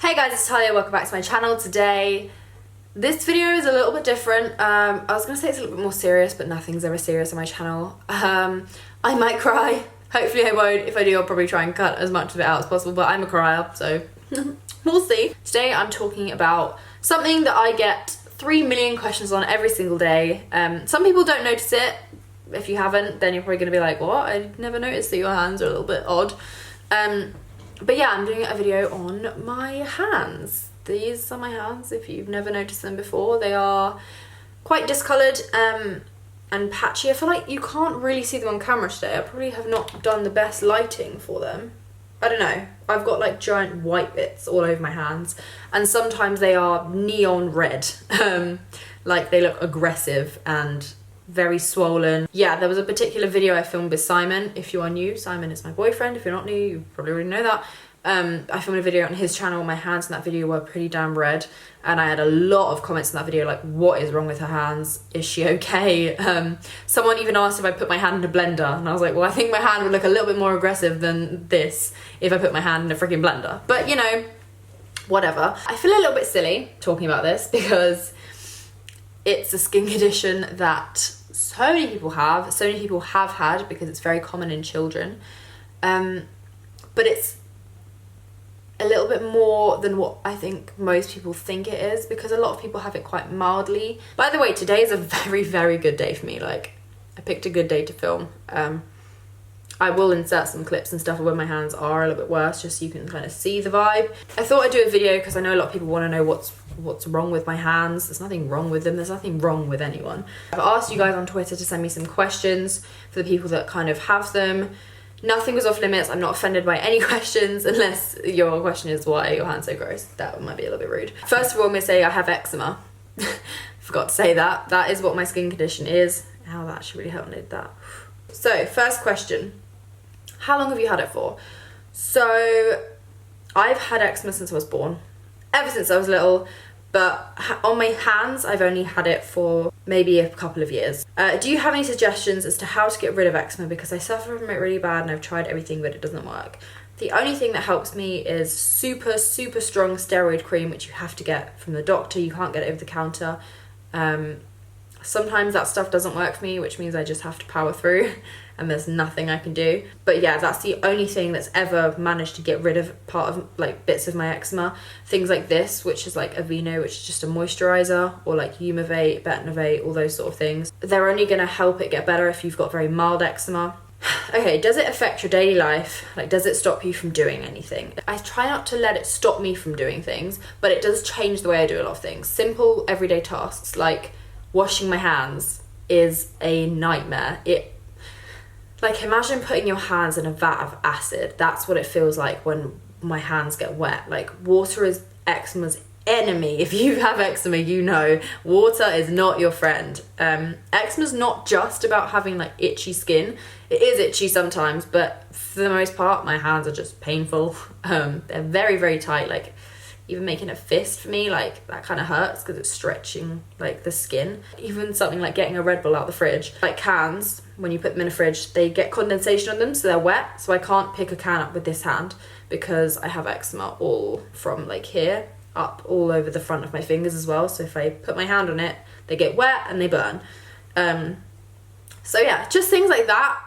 Hey guys, it's Talia, welcome back to my channel. Today, this video is a little bit different. I was gonna say it's a little bit more serious, but nothing's ever serious on my channel. I might cry, hopefully I won't. If I do, I'll probably try and cut as much of it out as possible, but I'm a crier, so we'll see. Today I'm talking about something that I get 3 million questions on every single day. Some people don't notice it. If you haven't, then you're probably gonna be like, what? I never noticed that your hands are a little bit odd. But yeah, I'm doing a video on my hands. These are my hands, if you've never noticed them before. They are quite discoloured and patchy. I feel like you can't really see them on camera today. I probably have not done the best lighting for them. I don't know. I've got like giant white bits all over my hands, and sometimes they are neon red. Like they look aggressive and very swollen. Yeah, there was a particular video I filmed with Simon. If you are new, Simon is my boyfriend. If you're not new, you probably already know that. I filmed a video on his channel. My hands in that video were pretty damn red, and I had a lot of comments in that video like, what is wrong with her hands? Is she okay? Someone even asked if I put my hand in a blender, and I was like, well, I think my hand would look a little bit more aggressive than this if I put my hand in a freaking blender. But you know, whatever. I feel a little bit silly talking about this because it's a skin condition that so many people have had because it's very common in children. But it's a little bit more than what I think most people think it is, because a lot of people have it quite mildly. By the way, today is a very, very good day for me. Like, I picked a good day to film. I will insert some clips and stuff of when my hands are a little bit worse, just so you can kind of see the vibe. I thought I'd do a video because I know a lot of people want to know what's wrong with my hands. There's nothing wrong with them. There's nothing wrong with anyone. I've asked you guys on Twitter to send me some questions for the people that kind of have them. Nothing was off limits. I'm not offended by any questions, unless your question is why are your hands so gross. That might be a little bit rude. First of all, I'm gonna say I have eczema. Forgot to say that. That is what my skin condition is. How that actually really helped with that. So, first question. How long have you had it for? So, I've had eczema since I was born. Ever since I was little. But on my hands, I've only had it for maybe a couple of years. Do you have any suggestions as to how to get rid of eczema? Because I suffer from it really bad and I've tried everything, but it doesn't work. The only thing that helps me is super, super strong steroid cream, which you have to get from the doctor. You can't get it over the counter. Sometimes that stuff doesn't work for me, which means I just have to power through and there's nothing I can do. But yeah, that's the only thing that's ever managed to get rid of part of like bits of my eczema. Things like this, which is like Aveeno, which is just a moisturizer, or like Humavate, Betnovate, all those sort of things. They're only gonna help it get better if you've got very mild eczema. Okay, does it affect your daily life? Like, does it stop you from doing anything? I try not to let it stop me from doing things, but it does change the way I do a lot of things. Simple everyday tasks like washing my hands is a nightmare. Like, imagine putting your hands in a vat of acid. That's what it feels like when my hands get wet. Like, water is eczema's enemy. If you have eczema, you know water is not your friend. Eczema's not just about having like itchy skin. It is itchy sometimes, but for the most part, my hands are just painful. They're very, very tight. Like, even making a fist for me, like, that kind of hurts because it's stretching like the skin. Even something like getting a Red Bull out the fridge. Like cans, when you put them in a fridge, they get condensation on them, so they're wet. So I can't pick a can up with this hand because I have eczema all from like here up all over the front of my fingers as well. So if I put my hand on it, they get wet and they burn. So yeah, just things like that.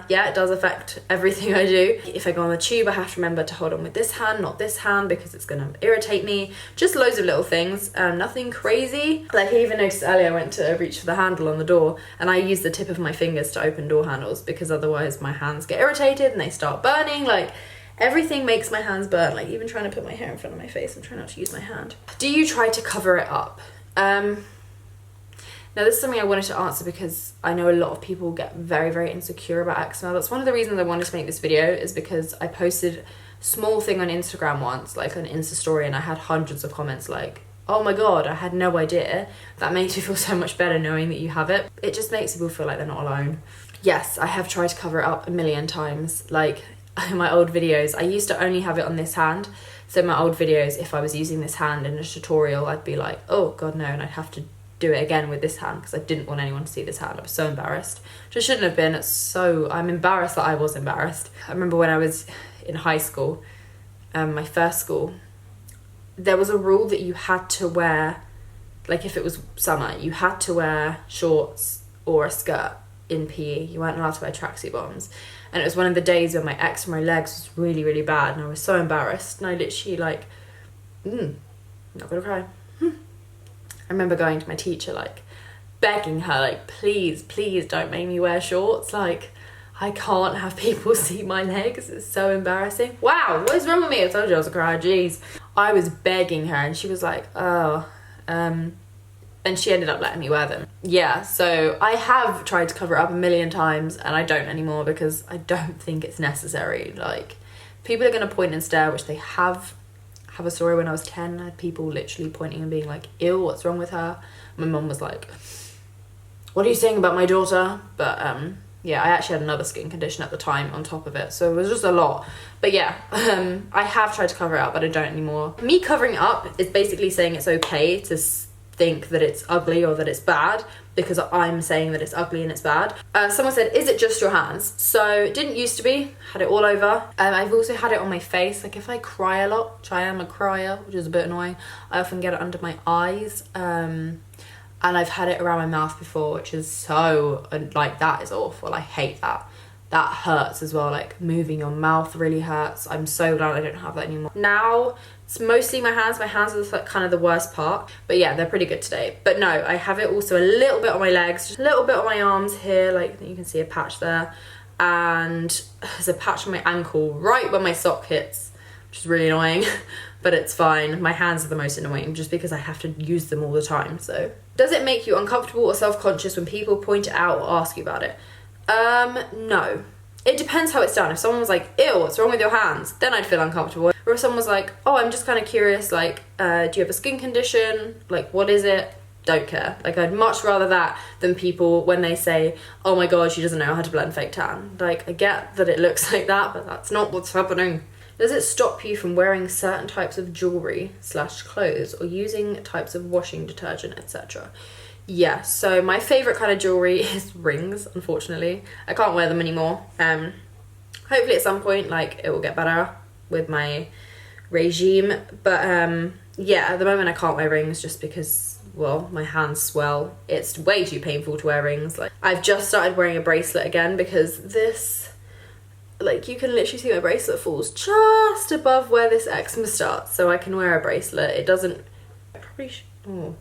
Yeah, it does affect everything I do. If I go on the tube, I have to remember to hold on with this hand, not this hand, because it's gonna irritate me. Just loads of little things, nothing crazy. Like, I even noticed earlier I went to reach for the handle on the door and I use the tip of my fingers to open door handles because otherwise my hands get irritated and they start burning. Like, everything makes my hands burn. Like, even trying to put my hair in front of my face, I'm trying not to use my hand. Do you try to cover it up? Now, this is something I wanted to answer because I know a lot of people get very, very insecure about eczema. That's one of the reasons I wanted to make this video, is because I posted a small thing on Instagram once, like an Insta story, and I had hundreds of comments like, oh my God, I had no idea. That makes me feel so much better knowing that you have it. It just makes people feel like they're not alone. Yes, I have tried to cover it up a million times. Like, in my old videos, I used to only have it on this hand. So in my old videos, if I was using this hand in a tutorial, I'd be like, oh God, no, and I'd have to do it again with this hand because I didn't want anyone to see this hand. I was so embarrassed, which I shouldn't have been. I'm embarrassed that I was embarrassed. I remember when I was in high school, my first school, there was a rule that you had to wear, like if it was summer, you had to wear shorts or a skirt in PE. You weren't allowed to wear tracksuit bottoms. And it was one of the days when my eczema on my legs was really, really bad, and I was so embarrassed. And I literally like, not gonna cry. I remember going to my teacher, like begging her, like, please don't make me wear shorts. Like, I can't have people see my legs. It's so embarrassing. Wow, what is wrong with me? I told you I was a cry, jeez. I was begging her and she was like, oh, and she ended up letting me wear them. Yeah, so I have tried to cover it up a million times and I don't anymore because I don't think it's necessary. Like, people are gonna point and stare, which they have. I have a story when I was 10, I had people literally pointing and being like, ew, what's wrong with her? My mum was like, what are you saying about my daughter? But yeah, I actually had another skin condition at the time on top of it, so it was just a lot. But yeah, I have tried to cover it up, but I don't anymore. Me covering it up is basically saying it's okay to think that it's ugly or that it's bad, because I'm saying that it's ugly and it's bad. Someone said, is it just your hands? So it didn't used to be, had it all over. I've also had it on my face. Like if I cry a lot, which I am a crier, which is a bit annoying, I often get it under my eyes. And I've had it around my mouth before, which is so, like, that is awful. I hate that. That hurts as well. Like moving your mouth really hurts. I'm so glad I don't have that anymore. Now it's mostly my hands. My hands are the, kind of the worst part, but yeah, they're pretty good today. But no, I have it also a little bit on my legs, just a little bit on my arms here. Like you can see a patch there, and there's a patch on my ankle right where my sock hits, which is really annoying, but it's fine. My hands are the most annoying just because I have to use them all the time. So does it make you uncomfortable or self-conscious when people point it out or ask you about it? No. It depends how it's done. If someone was like, ew, what's wrong with your hands? Then I'd feel uncomfortable. Or if someone was like, oh, I'm just kind of curious, like, do you have a skin condition? Like, what is it? Don't care. Like, I'd much rather that than people when they say, oh my God, she doesn't know how to blend fake tan. Like, I get that it looks like that, but that's not what's happening. Does it stop you from wearing certain types of jewelry / clothes or using types of washing detergent, etc.? Yeah, so my favourite kind of jewellery is rings, unfortunately. I can't wear them anymore. Hopefully at some point, like, it will get better with my regime. But yeah, at the moment I can't wear rings just because, well, my hands swell. It's way too painful to wear rings. Like, I've just started wearing a bracelet again because this, like, you can literally see my bracelet falls just above where this eczema starts. So I can wear a bracelet. It doesn't, I probably should, oh.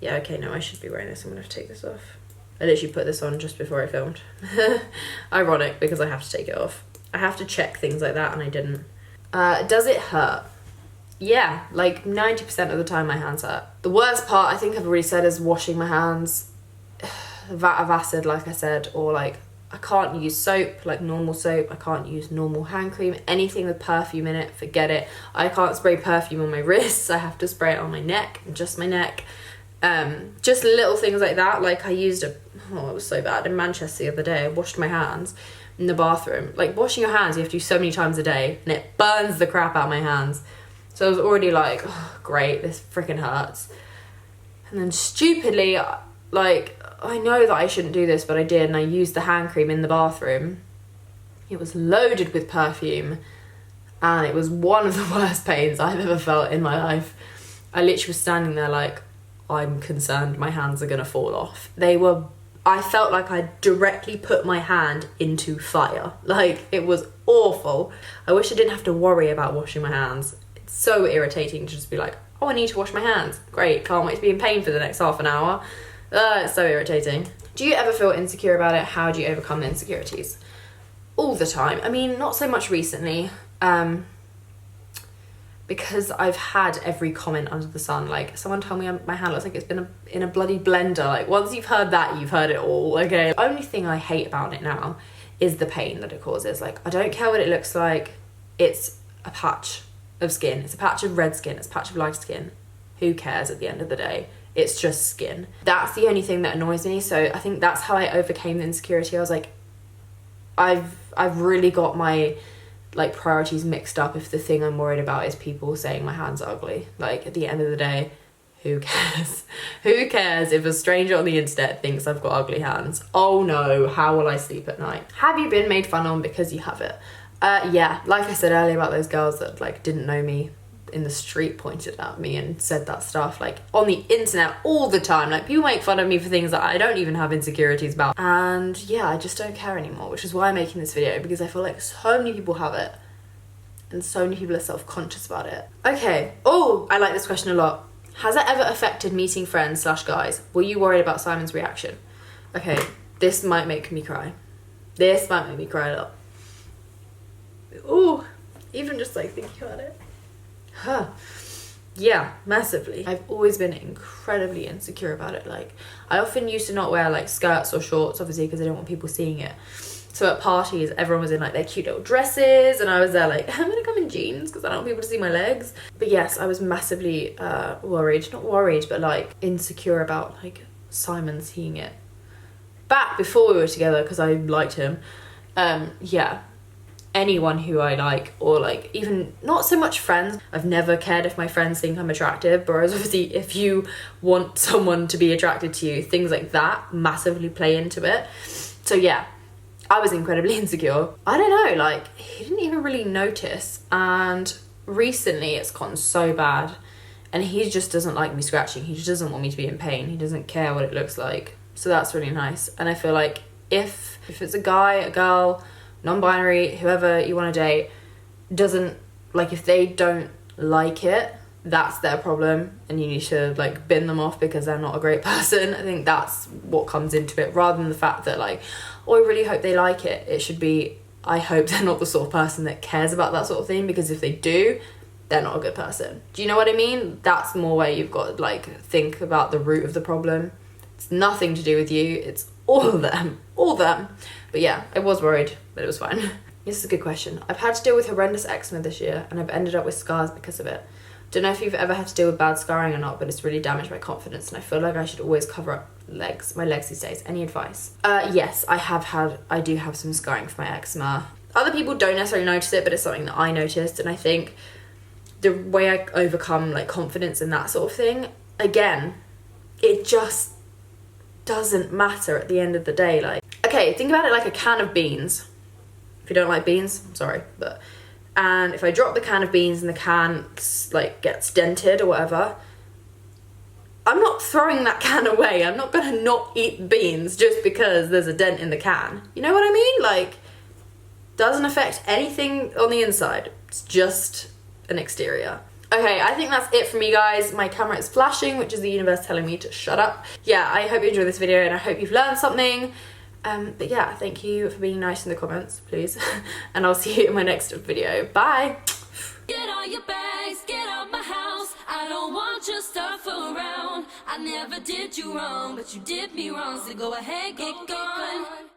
Yeah, okay, no, I should be wearing this. I'm gonna have to take this off. I literally put this on just before I filmed. Ironic, because I have to take it off. I have to check things like that, and I didn't. Does it hurt? Yeah, like 90% of the time my hands hurt. The worst part, I think I've already said, is washing my hands. Vat of acid, like I said, or like, I can't use soap, like normal soap. I can't use normal hand cream. Anything with perfume in it, forget it. I can't spray perfume on my wrists. I have to spray it on my neck, and just my neck. Just little things like that. Like I used it was so bad in Manchester the other day. I washed my hands in the bathroom. Like washing your hands, you have to do so many times a day, and it burns the crap out of my hands. So I was already like, oh, great, this freaking hurts. And then stupidly, like, I know that I shouldn't do this, but I did, and I used the hand cream in the bathroom. It was loaded with perfume, and it was one of the worst pains I've ever felt in my life. I literally was standing there like, I'm concerned my hands are gonna fall off. I felt like I directly put my hand into fire. Like, it was awful. I wish I didn't have to worry about washing my hands. It's so irritating to just be like, oh, I need to wash my hands. Great, can't wait to be in pain for the next half an hour. It's so irritating. Do you ever feel insecure about it? How do you overcome the insecurities? All the time. I mean, not so much recently. Because I've had every comment under the sun. Like, someone told me my hand looks like it's been in a bloody blender. Like, once you've heard that, you've heard it all, okay? The only thing I hate about it now is the pain that it causes. Like, I don't care what it looks like. It's a patch of skin. It's a patch of red skin. It's a patch of light skin. Who cares at the end of the day? It's just skin. That's the only thing that annoys me. So I think that's how I overcame the insecurity. I was like, I've really got my like priorities mixed up if the thing I'm worried about is people saying my hands are ugly. Like, at the end of the day, who cares? Who cares if a stranger on the internet thinks I've got ugly hands? Oh no, how will I sleep at night? Have you been made fun of because you have it? Yeah, like I said earlier about those girls that like didn't know me in the street pointed at me and said that stuff, like on the internet all the time. Like people make fun of me for things that I don't even have insecurities about. And yeah, I just don't care anymore, which is why I'm making this video, because I feel like so many people have it and so many people are self-conscious about it. Okay, oh, I like this question a lot. Has that ever affected meeting friends / guys? Were you worried about Simon's reaction? Okay, this might make me cry. This might make me cry a lot. Ooh, even just like thinking about it. Huh. Yeah, massively. I've always been incredibly insecure about it. Like, I often used to not wear like skirts or shorts, obviously, because I didn't want people seeing it. So at parties, everyone was in like their cute little dresses, and I was there like, I'm gonna come in jeans because I don't want people to see my legs. But yes, I was massively worried. Not worried, but like insecure about like Simon seeing it. Back before we were together, because I liked him. Yeah. Anyone who I like, or like even not so much friends, I've never cared if my friends think I'm attractive, whereas obviously if you want someone to be attracted to you, things like that massively play into it. So yeah, I was incredibly insecure. I don't know, like he didn't even really notice, and recently it's gotten so bad and he just doesn't like me scratching. He just doesn't want me to be in pain. He doesn't care what it looks like, so that's really nice. And I feel like if it's a guy, a girl, non-binary, whoever you want to date, doesn't like, if they don't like it, that's their problem, and you need to like bin them off because they're not a great person. I think that's what comes into it, rather than the fact that like, oh, I really hope they like it. It should be, I hope they're not the sort of person that cares about that sort of thing, because if they do, they're not a good person. Do you know what I mean? That's more where you've got to like think about the root of the problem. It's nothing to do with you, it's all of them, all of them. But yeah, I was worried, but it was fine. This is a good question. I've had to deal with horrendous eczema this year, and I've ended up with scars because of it. Don't know if you've ever had to deal with bad scarring or not, but it's really damaged my confidence, and I feel like I should always cover up my legs these days. Any advice? Yes, I do have some scarring for my eczema. Other people don't necessarily notice it, but it's something that I noticed, and I think the way I overcome like confidence and that sort of thing, again, it just doesn't matter at the end of the day. Like, okay, think about it like a can of beans. If you don't like beans, I'm sorry, but and if I drop the can of beans and the can like gets dented or whatever, I'm not throwing that can away. I'm not gonna not eat beans just because there's a dent in the can. You know what I mean? Like, doesn't affect anything on the inside. It's just an exterior. Okay, I think that's it for me, guys. My camera is flashing, which is the universe telling me to shut up. Yeah, I hope you enjoyed this video and I hope you've learned something. But yeah, thank you for being nice in the comments, please. And I'll see you in my next video. Bye. Get all your bags, get out my house. I don't want your stuff around. I never did you wrong, but you did me wrong. So go ahead, get gone.